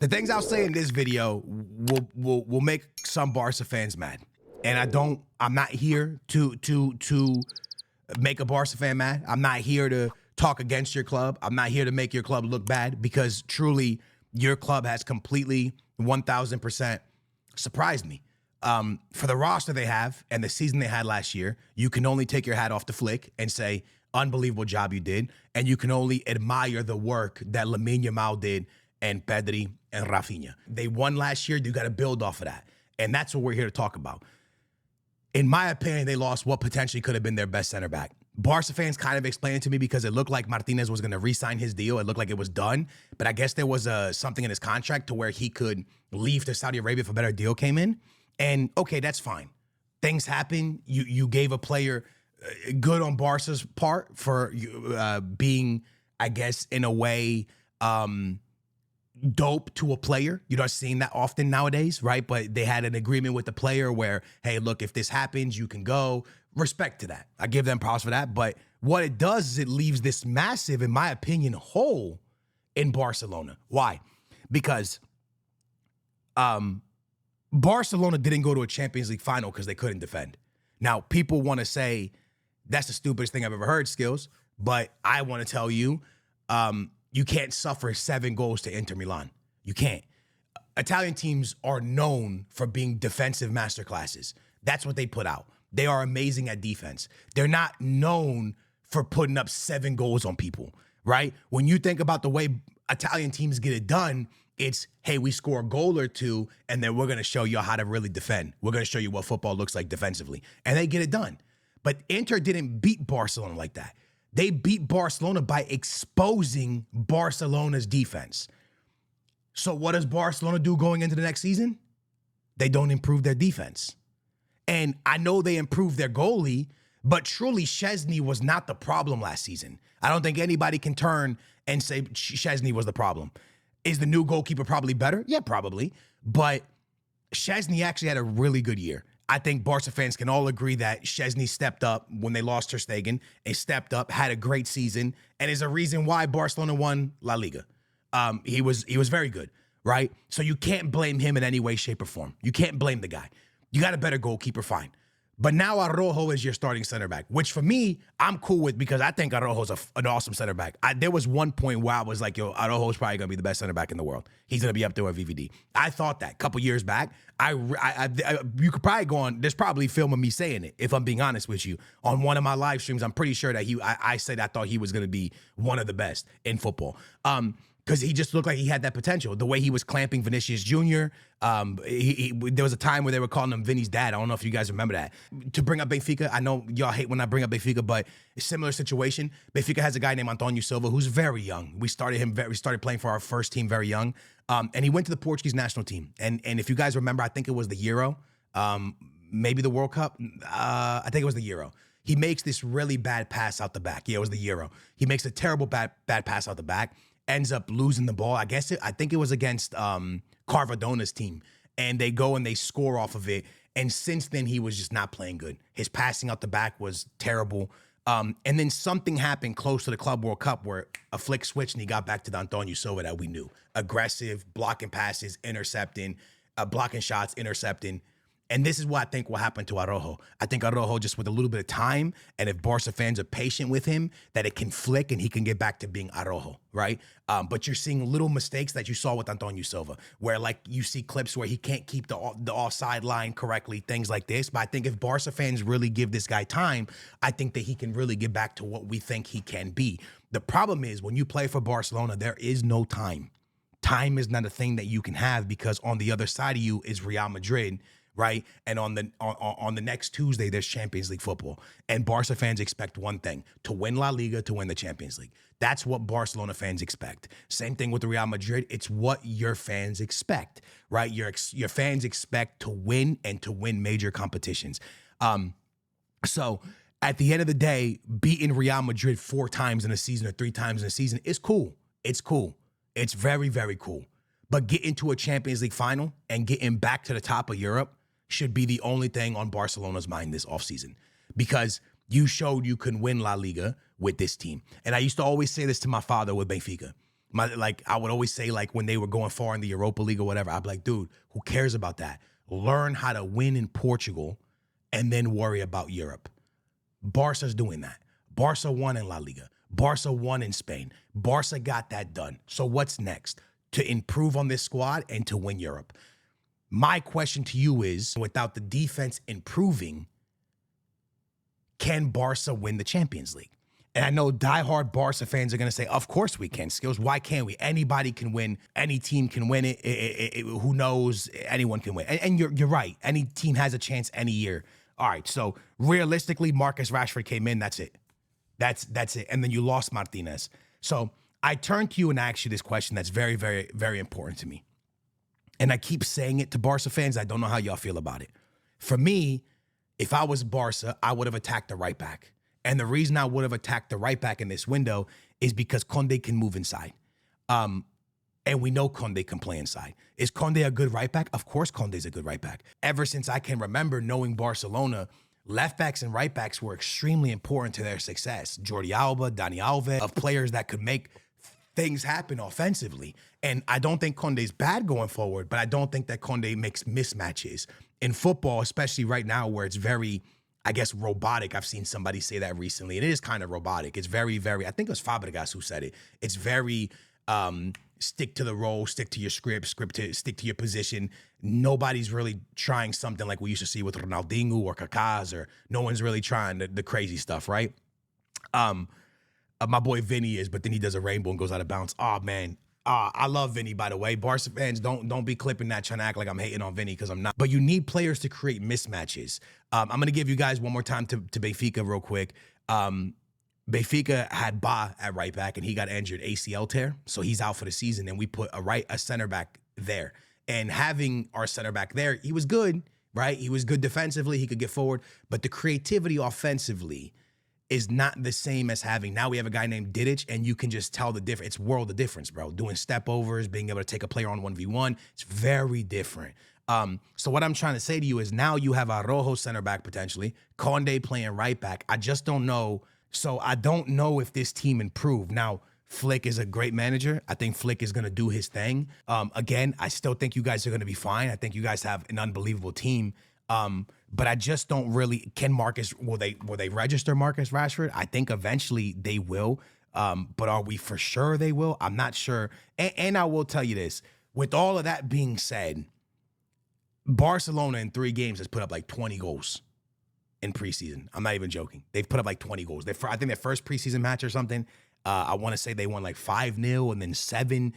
The things I'll say in this video will make some Barca fans mad. And I'm not here to make a Barca fan mad. I'm not here to talk against your club. I'm not here to make your club look bad, because truly your club has completely 1000% surprised me. For the roster they have and the season they had last year, you can only take your hat off to Flick and say, unbelievable job you did. And you can only admire the work that Lamine Yamal did and Pedri and Rafinha. They won last year. You got to build off of that. And that's what we're here to talk about. In my opinion, they lost what potentially could have been their best center back. Barca fans kind of explained it to me because it looked like Martinez was going to re-sign his deal. It looked like it was done. But I guess there was something in his contract to where he could leave to Saudi Arabia if a better deal came in. And okay, that's fine. Things happen. You gave a player good on Barca's part for being, I guess, in a way, dope to a player. You're not seeing that often nowadays, right? But they had an agreement with the player where, hey, look, if this happens, you can go. Respect to that. I give them props for that. But what it does is it leaves this massive, in my opinion, hole in Barcelona. Why? Because Barcelona didn't go to a Champions League final because they couldn't defend. Now, people want to say that's the stupidest thing I've ever heard, Skills, but I want to tell you, you can't suffer 7 goals to Inter Milan. You can't. Italian teams are known for being defensive masterclasses. That's what they put out. They are amazing at defense. They're not known for putting up 7 goals on people, right? When you think about the way Italian teams get it done, it's, hey, we score a goal or two, and then we're going to show you how to really defend. We're going to show you what football looks like defensively. And they get it done. But Inter didn't beat Barcelona like that. They beat Barcelona by exposing Barcelona's defense. So what does Barcelona do going into the next season? They don't improve their defense. And I know they improved their goalie, but truly Szczesny was not the problem last season. I don't think anybody can turn and say Szczesny was the problem. Is the new goalkeeper probably better? Yeah, probably. But Szczesny actually had a really good year. I think Barca fans can all agree that Szczesny stepped up when they lost Ter Stegen. He stepped up, had a great season, and is a reason why Barcelona won La Liga. He was very good, right? So you can't blame him in any way, shape, or form. You can't blame the guy. You got a better goalkeeper, fine. But now Araujo is your starting center back, which for me, I'm cool with because I think Araujo's an awesome center back. There was one point where I was like, yo, Araujo's probably going to be the best center back in the world. He's going to be up there with VVD. I thought that a couple years back. You could probably go on, there's probably film of me saying it, if I'm being honest with you. On one of my live streams, I'm pretty sure that I said I thought he was going to be one of the best in football. Because he just looked like he had that potential. The way he was clamping Vinicius Jr., there was a time where they were calling him Vinny's dad. I don't know if you guys remember that. To bring up Benfica, I know y'all hate when I bring up Benfica, but a similar situation. Benfica has a guy named Antonio Silva who's very young. We started playing for our first team very young, and he went to the Portuguese national team. And if you guys remember, I think it was the Euro, maybe the World Cup. I think it was the Euro. He makes this really bad pass out the back. Yeah, it was the Euro. He makes a terrible bad pass out the back. Ends up losing the ball. I think it was against Carvadona's team. And they go and they score off of it. And since then, he was just not playing good. His passing out the back was terrible. And then something happened close to the Club World Cup where a flick switched and he got back to the Antonio Silva that we knew. Aggressive, blocking passes, intercepting, blocking shots, intercepting. And this is what I think will happen to Araujo. I think Araujo, just with a little bit of time, and if Barca fans are patient with him, that it can flick and he can get back to being Araujo, right? But you're seeing little mistakes that you saw with Antonio Silva, where like you see clips where he can't keep the offside line correctly, things like this. But I think if Barca fans really give this guy time, I think that he can really get back to what we think he can be. The problem is when you play for Barcelona, there is no time. Time is not a thing that you can have because on the other side of you is Real Madrid, right? And on the next Tuesday, there's Champions League football. And Barca fans expect one thing, to win La Liga, to win the Champions League. That's what Barcelona fans expect. Same thing with the Real Madrid. It's what your fans expect, right? Your fans expect to win and to win major competitions. So at the end of the day, beating Real Madrid 4 times in a season or 3 times in a season is cool. It's cool. It's very, very cool. But getting to a Champions League final and getting back to the top of Europe should be the only thing on Barcelona's mind this offseason, because you showed you can win La Liga with this team. And I used to always say this to my father with Benfica. Like I would always say, like when they were going far in the Europa League or whatever, I'd be like, dude, who cares about that? Learn how to win in Portugal and then worry about Europe. Barca's doing that. Barca won in La Liga. Barca won in Spain. Barca got that done. So what's next? To improve on this squad and to win Europe. My question to you is, without the defense improving, can Barca win the Champions League? And I know diehard Barca fans are going to say, of course we can, Skills. Why can't we? Anybody can win. Any team can win it. Who knows? Anyone can win. And you're right. Any team has a chance any year. All right, so realistically, Marcus Rashford came in. That's it. That's it. And then you lost Martinez. So I turn to you and ask you this question that's very, very, very important to me. And I keep saying it to Barca fans. I don't know how y'all feel about it. For me, if I was Barca, I would have attacked the right back. And the reason I would have attacked the right back in this window is because Conde can move inside. And we know Conde can play inside. Is Conde a good right back? Of course Conde's a good right back. Ever since I can remember knowing Barcelona, left backs and right backs were extremely important to their success. Jordi Alba, Dani Alves, of players that could make things happen offensively. And I don't think Conde's bad going forward, but I don't think that Conde makes mismatches. In football, especially right now where it's very, I guess, robotic. I've seen somebody say that recently, and it is kind of robotic. It's very, very, I think it was Fabregas who said it. It's very stick to the role, stick to your stick to your position. Nobody's really trying something like we used to see with Ronaldinho or Kaká's, or no one's really trying the crazy stuff, right? My boy Vinny is, but then he does a rainbow and goes out of bounds. Oh, man. I love Vinny, by the way. Barca fans, don't be clipping that, trying to act like I'm hating on Vinny, because I'm not. But you need players to create mismatches. I'm going to give you guys one more time to Benfica real quick. Benfica had Ba at right back, and he got injured ACL tear, so he's out for the season, and we put a center back there. And having our center back there, he was good, right? He was good defensively. He could get forward, but the creativity offensively is not the same as having, now we have a guy named Didic, and you can just tell the difference. It's world of difference, bro. Doing step overs, being able to take a player on 1v1, it's very different. So what I'm trying to say to you is now you have Araujo center back potentially, Conde playing right back. I just don't know. So I don't know if this team improved. Now, Flick is a great manager. I think Flick is going to do his thing. Again, I still think you guys are going to be fine. I think you guys have an unbelievable team. But I just don't really, will they register Marcus Rashford? I think eventually they will. But are we for sure they will? I'm not sure. And I will tell you this, with all of that being said, Barcelona in 3 games has put up like 20 goals in preseason. I'm not even joking. They've put up like 20 goals. I think their first preseason match or something, I want to say they won like 5-0 and then 7-3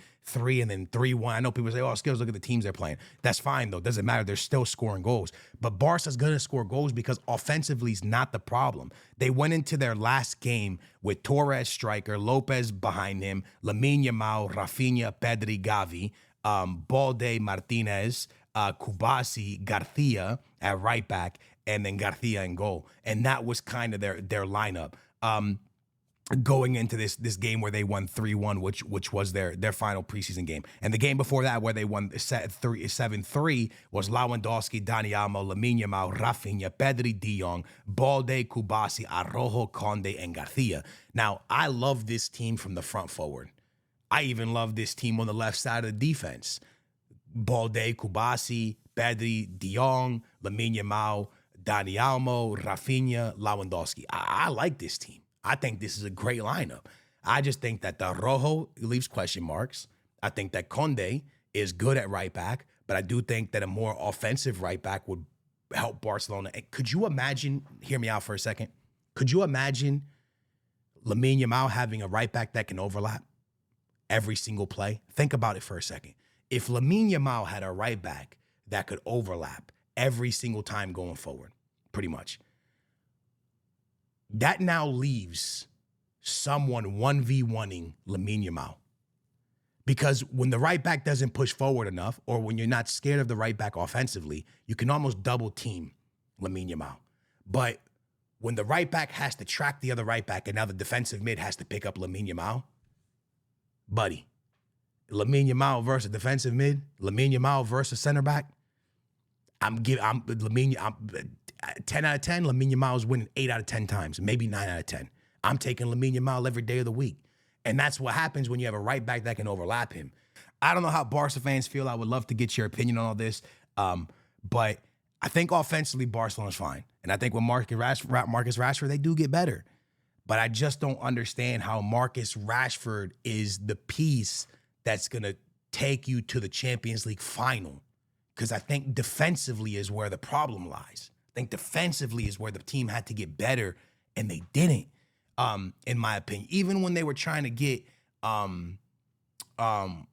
and then 3-1. I know people say, oh, Skills, look at the teams they're playing. That's fine, though. Doesn't matter. They're still scoring goals. But Barca's going to score goals because offensively is not the problem. They went into their last game with Torres striker, Lopez behind him, Lamine Yamal, Rafinha, Pedri, Gavi, Balde, Martinez, Kubasi, Garcia at right back, and then Garcia in goal. And that was kind of their lineup. Going into this game where they won 3-1, which was their final preseason game. And the game before that where they won 7-3 was Lewandowski, Dani Almo, Lamine Yamal, Rafinha, Pedri, De Jong, Balde, Kubasi, Araujo, Conde, and Garcia. Now, I love this team from the front forward. I even love this team on the left side of the defense. Balde, Kubasi, Pedri, De Jong, Lamine Yamal, Dani Almo, Rafinha, Lewandowski. I like this team. I think this is a great lineup. I just think that the Araujo leaves question marks. I think that Conde is good at right back, but I do think that a more offensive right back would help Barcelona. And could you imagine, hear me out for a second, could you imagine Lamine Yamal having a right back that can overlap every single play? Think about it for a second. If Lamine Yamal had a right back that could overlap every single time going forward, pretty much, that now leaves someone 1v1ing Lamine Yamal. Because when the right back doesn't push forward enough, or when you're not scared of the right back offensively, you can almost double team Lamine Yamal. But when the right back has to track the other right back and now the defensive mid has to pick up Lamine Yamal, buddy, Lamine Yamal versus defensive mid, Lamine Yamal versus center back, 10 out of 10, Lamine Yamal is winning 8 out of 10 times, maybe 9 out of 10. I'm taking Lamine Yamal every day of the week. And that's what happens when you have a right back that can overlap him. I don't know how Barca fans feel. I would love to get your opinion on all this. But I think offensively, Barcelona's fine. And I think with Marcus Rashford, they do get better. But I just don't understand how Marcus Rashford is the piece that's going to take you to the Champions League final. Because I think defensively is where the problem lies. I think defensively is where the team had to get better, and they didn't, in my opinion. Even when they were trying to get, what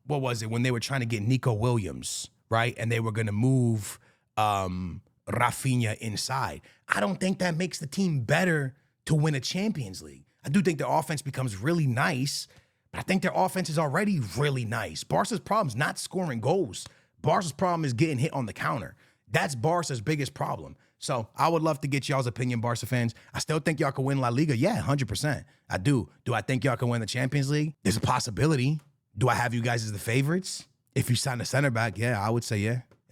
was it? When they were trying to get Nico Williams, right? And they were going to move Rafinha inside. I don't think that makes the team better to win a Champions League. I do think their offense becomes really nice, but I think their offense is already really nice. Barca's problem is not scoring goals. Barca's problem is getting hit on the counter. That's Barca's biggest problem. So I would love to get y'all's opinion, Barca fans. I still think y'all can win La Liga. Yeah, 100%. I do. Do I think y'all can win the Champions League? There's a possibility. Do I have you guys as the favorites? If you sign a center back, yeah, I would say yeah.